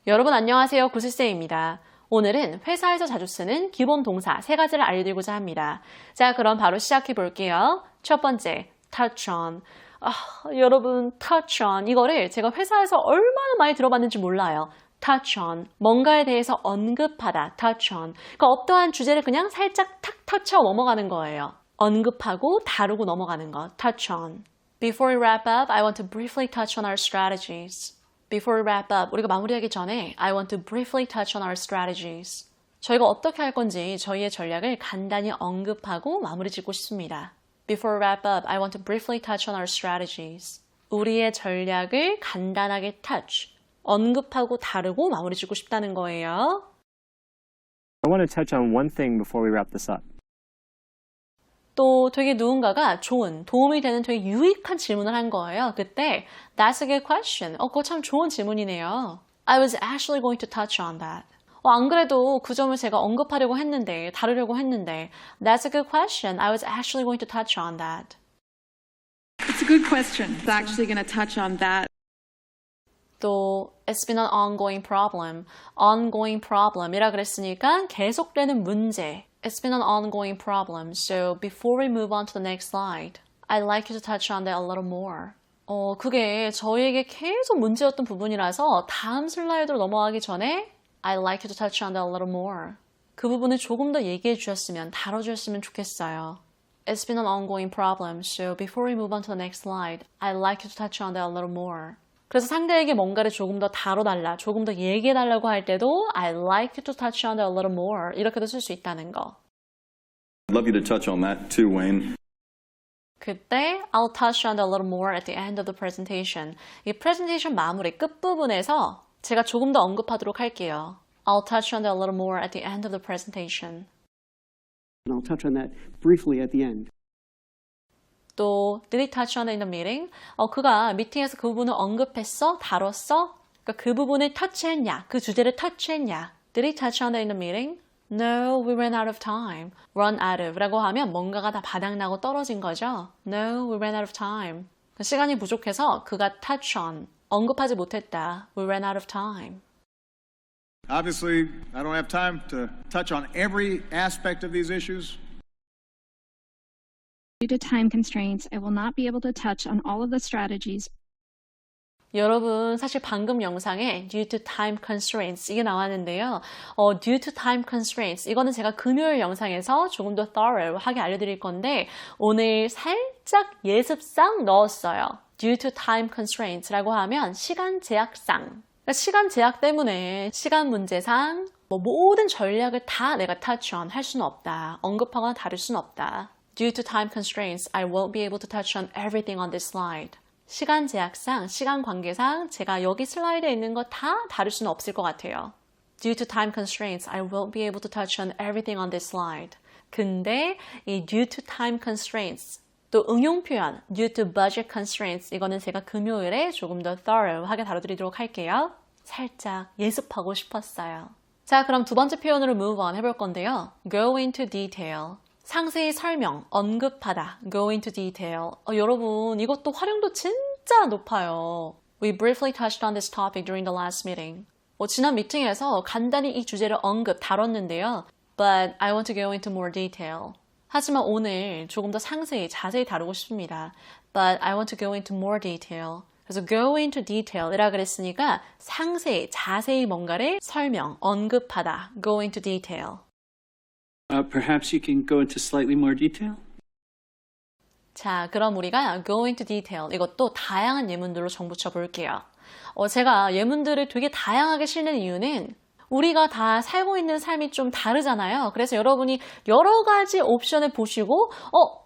여러분 안녕하세요. 구슬쌤입니다. 오늘은 회사에서 자주 쓰는 기본 동사 3가지를 알려드리고자 합니다. 자, 그럼 바로 시작해 볼게요. 첫 번째, touch on. 여러분, touch on. 이거를 제가 회사에서 얼마나 많이 들어봤는지 몰라요. touch on. 뭔가에 대해서 언급하다. touch on. 그러니까 어떠한 주제를 그냥 살짝 탁 터쳐 넘어가는 거예요. 언급하고 다루고 넘어가는 거. touch on. Before we wrap up, I want to briefly touch on our strategies. Before we wrap up, 우리가 마무리하기 전에 I want to briefly touch on our strategies. 저희가 어떻게 할 건지 저희의 전략을 간단히 언급하고 마무리 짓고 싶습니다. Before we wrap up, I want to briefly touch on our strategies. 우리의 전략을 간단하게 touch, 언급하고 다루고 마무리 짓고 싶다는 거예요. I want to touch on one thing before we wrap this up. 또 되게 누군가가 좋은, 도움이 되는 되게 유익한 질문을 한 거예요. 그때 That's a good question. 그거 참 좋은 질문이네요. I was actually going to touch on that. 안 그래도 그 점을 제가 언급하려고 했는데, 다루려고 했는데 That's a good question. I was actually going to touch on that. It's a good question. It's actually going to touch on that. 또 It's been an ongoing problem. ongoing problem이라 그랬으니까 계속되는 문제. It's been an ongoing problem. So before we move on to the next slide, I'd like you to touch on that a little more. 그게 저희에게 계속 문제였던 부분이라서 다음 슬라이드로 넘어가기 전에 I'd like you to touch on that a little more. 그 부분을 조금 더 얘기해 주셨으면, 다뤄주셨으면 좋겠어요. It's been an ongoing problem. So before we move on to the next slide, I'd like you to touch on that a little more. 그래서 상대에게 뭔가를 조금 더 다뤄달라, 조금 더 얘기해달라고 할 때도 I'd like you to touch on that a little more 이렇게도 쓸 수 있다는 거. I'd love you to touch on that too, Wayne. 그때 I'll touch on that a little more at the end of the presentation. 이 프레젠테이션 마무리 끝부분에서 제가 조금 더 언급하도록 할게요. I'll touch on that a little more at the end of the presentation. And I'll touch on that briefly at the end. 또 Did he touch on it in the meeting? 그가 미팅에서 그 부분을 언급했어? 다뤘어? 그러니까 그 부분을 터치했냐? 그 주제를 터치했냐? Did he touch on it in the meeting? No, we ran out of time. Run out of 라고 하면 뭔가가 다 바닥나고 떨어진 거죠. No, we ran out of time. 시간이 부족해서 그가 touch on, 언급하지 못했다. We ran out of time. Obviously, I don't have time to touch on every aspect of these issues. Due to time constraints, I will not be able to touch on all of the strategies. 여러분, 사실 방금 영상에 due to time constraints 이게 나왔는데요. due to time constraints 이거는 제가 금요일 영상에서 조금 더 thorough하게 알려드릴 건데 오늘 살짝 예습상 넣었어요. due to time constraints라고 하면 시간 제약상. 그러니까 시간 제약 때문에 시간 문제상 모든 전략을 다 내가 touch on 할 수는 없다. 언급하거나 다룰 수는 없다. Due to time constraints, I won't be able to touch on everything on this slide. 시간 제약상, 시간 관계상 제가 여기 슬라이드에 있는 거 다 다룰 수는 없을 것 같아요. Due to time constraints, I won't be able to touch on everything on this slide. 근데 이 due to time constraints, 또 응용 표현 due to budget constraints 이거는 제가 금요일에 조금 더 thorough하게 다뤄드리도록 할게요. 살짝 예습하고 싶었어요. 자, 그럼 두 번째 표현으로 move on 해볼 건데요. Go into detail. 상세히 설명, 언급하다, go into detail. 여러분, 이것도 활용도 진짜 높아요. We briefly touched on this topic during the last meeting. 지난 미팅에서 간단히 이 주제를 다뤘는데요. But I want to go into more detail. 하지만 오늘 조금 더 상세히, 자세히 다루고 싶습니다. But I want to go into more detail. 그래서 go into detail이라 그랬으니까 상세히, 자세히 뭔가를 설명, 언급하다, go into detail. Perhaps you can go into slightly more detail? 자, 그럼 우리가 go into detail 이것도 다양한 예문들로 정붙여 볼게요. 제가 예문들을 되게 다양하게 실는 이유는 우리가 다 살고 있는 삶이 좀 다르잖아요. 그래서 여러분이 여러 가지 옵션을 보시고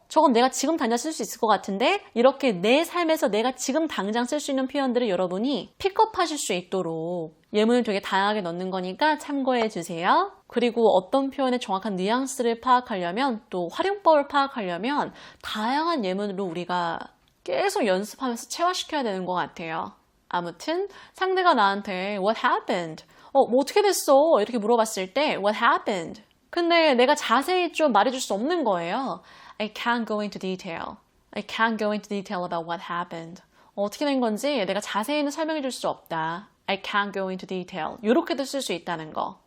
저건 내가 지금 당장 쓸 수 있을 것 같은데 이렇게 내 삶에서 내가 지금 당장 쓸 수 있는 표현들을 여러분이 픽업하실 수 있도록 예문을 되게 다양하게 넣는 거니까 참고해 주세요. 그리고 어떤 표현의 정확한 뉘앙스를 파악하려면 또 활용법을 파악하려면 다양한 예문으로 우리가 계속 연습하면서 체화시켜야 되는 것 같아요. 아무튼 상대가 나한테 What happened? 뭐 어떻게 됐어? 이렇게 물어봤을 때 What happened? 근데 내가 자세히 좀 말해줄 수 없는 거예요. I can't go into detail. I can't go into detail about what happened. 어떻게 된 건지 내가 자세히는 설명해 줄 수 없다. I can't go into detail. 이렇게도 쓸 수 있다는 거.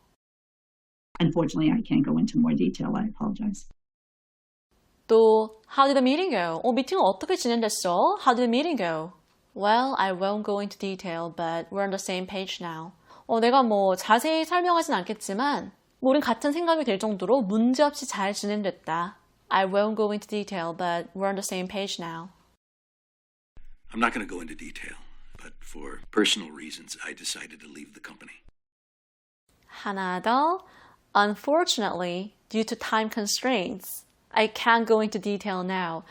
Unfortunately, I can't go into more detail. I apologize. 또 How did the meeting go? 미팅은 어떻게 진행됐어? How did the meeting go? Well, I won't go into detail, but we're on the same page now. 내가 뭐 자세히 설명하진 않겠지만 우린 같은 생각이 될 정도로 문제없이 잘 진행됐다. I won't go into detail, but we're on the same page now. I'm not going to go into detail, but for personal reasons, I decided to leave the company. 하나 더. Unfortunately, due to time constraints, I can't go into detail now.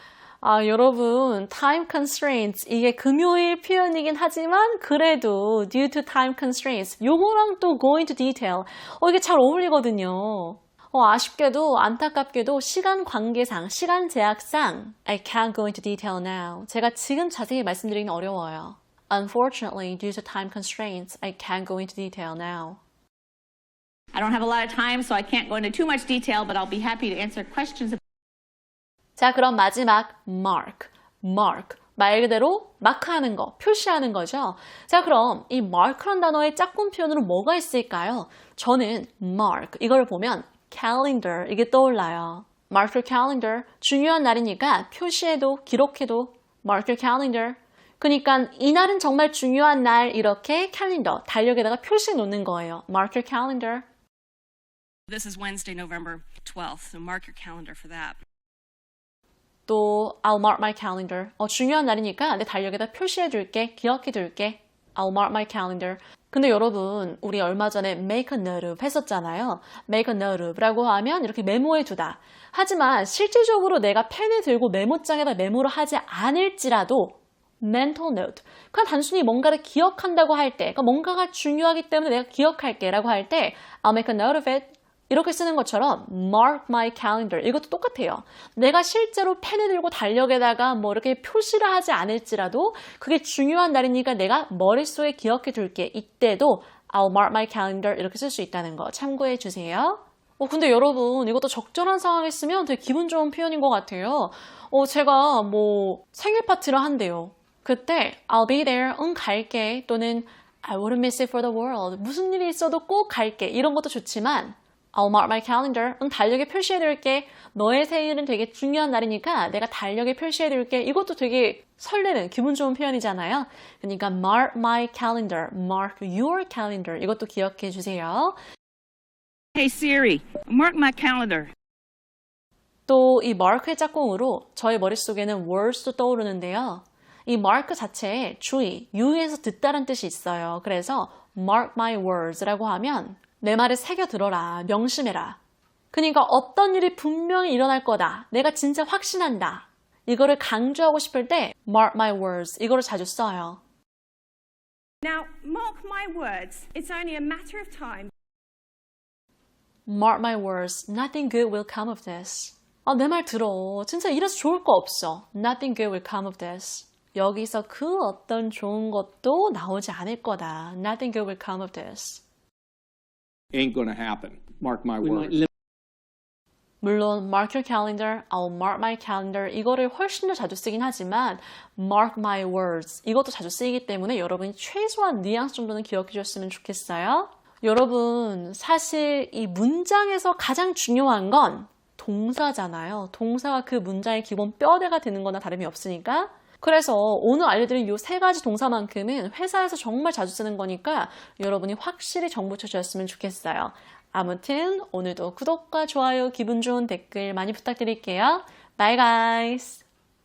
여러분, time constraints, 이게 금요일 표현이긴 하지만 그래도 due to time constraints, 요거랑 또 go into detail, 이게 잘 어울리거든요. 아쉽게도 안타깝게도 시간 관계상, 시간 제약상 I can't go into detail now. 제가 지금 자세히 말씀드리긴 어려워요. Unfortunately, due to time constraints, I can't go into detail now. I don't have a lot of time, so I can't go into too much detail, but I'll be happy to answer questions. 자, 그럼 마지막 mark. 말 그대로 마크하는 거, 표시하는 거죠. 자, 그럼 이 mark란 단어의 짝꿍 표현으로 뭐가 있을까요? 저는 mark, 이걸 보면 calendar, 이게 떠올라요. Mark your calendar, 중요한 날이니까 표시해도 기록해도 mark your calendar. 그러니까 이날은 정말 중요한 날 이렇게 캘린더, 달력에다가 표시해 놓는 거예요. Mark your calendar. This is Wednesday, November 12th, so mark your calendar for that. 또 I'll mark my calendar. 중요한 날이니까 내 달력에다 표시해 둘게, 기억해 둘게. I'll mark my calendar. 근데 여러분, 우리 얼마 전에 make a note of 했었잖아요. make a note of라고 하면 이렇게 메모해 두다. 하지만 실질적으로 내가 펜을 들고 메모장에다 메모를 하지 않을지라도 mental note. 그냥 단순히 뭔가를 기억한다고 할 때, 그러니까 뭔가가 중요하기 때문에 내가 기억할게 라고 할 때 I'll make a note of it. 이렇게 쓰는 것처럼 mark my calendar. 이것도 똑같아요. 내가 실제로 펜을 들고 달력에다가 뭐 이렇게 표시를 하지 않을지라도 그게 중요한 날이니까 내가 머릿속에 기억해 둘게. 이때도 I'll mark my calendar 이렇게 쓸 수 있다는 거 참고해 주세요. 근데 여러분 이것도 적절한 상황에 쓰면 되게 기분 좋은 표현인 것 같아요. 제가 뭐 생일 파티를 한대요. 그때 I'll be there, 갈게 또는 I wouldn't miss it for the world. 무슨 일이 있어도 꼭 갈게. 이런 것도 좋지만 I'll mark my calendar. 달력에 표시해둘게. 너의 생일은 되게 중요한 날이니까 내가 달력에 표시해둘게. 이것도 되게 설레는 기분 좋은 표현이잖아요. 그러니까 mark my calendar, mark your calendar. 이것도 기억해 주세요. Hey Siri, mark my calendar. 또 이 mark의 짝꿍으로 저의 머릿속에는 words도 떠오르는데요. 이 mark 자체에 주의, 유의해서 듣다란 뜻이 있어요. 그래서 mark my words라고 하면 내 말을 새겨 들어라, 명심해라. 그러니까 어떤 일이 분명히 일어날 거다. 내가 진짜 확신한다. 이거를 강조하고 싶을 때 mark my words, 이거를 자주 써요. Now, mark my words. It's only a matter of time. Mark my words, nothing good will come of this. 내 말 들어. 진짜 이래서 좋을 거 없어. Nothing good will come of this. 여기서 그 어떤 좋은 것도 나오지 않을 거다. Nothing good will come of this. Ain't gonna happen. Mark my words. 물론 mark your calendar, I'll mark my calendar 이거를 훨씬 더 자주 쓰긴 하지만 mark my words 이것도 자주 쓰이기 때문에 여러분이 최소한 뉘앙스 정도는 기억해 주셨으면 좋겠어요. 여러분 사실 이 문장에서 가장 중요한 건 동사잖아요. 동사가 그 문장의 기본 뼈대가 되는 거나 다름이 없으니까 그래서 오늘 알려드린 이 세 가지 동사만큼은 회사에서 정말 자주 쓰는 거니까 여러분이 확실히 정보 쳐주셨으면 좋겠어요. 아무튼 오늘도 구독과 좋아요, 기분 좋은 댓글 많이 부탁드릴게요. Bye guys!